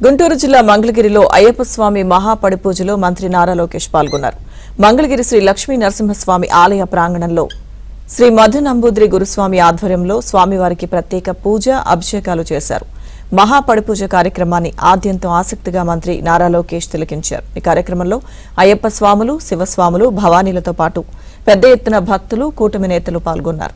గుంటూరు జిల్లా మంగళగిరిలో అయ్యప్ప స్వామి మహాపడిపూజలో మంత్రి నారా లోకేష్ పాల్గొన్నారు. మంగళగిరి శ్రీ లక్ష్మీ నరసింహస్వామి ఆలయ ప్రాంగణంలో శ్రీ మధు నంబూద్రి గురుస్వామి ఆధ్వర్యంలో స్వామివారికి ప్రత్యేక పూజ అభిషేకాలు చేశారు. మహాపడిపూజ కార్యక్రమాన్ని ఆద్యంతం ఆసక్తిగా మంత్రి నారా లోకేష్ తిలకించారు. ఈ కార్యక్రమంలో అయ్యప్ప స్వాములు, శివస్వాములు, భవానీలతో పాటు పెద్ద ఎత్తున భక్తులు, కూటమి నేతలు పాల్గొన్నారు.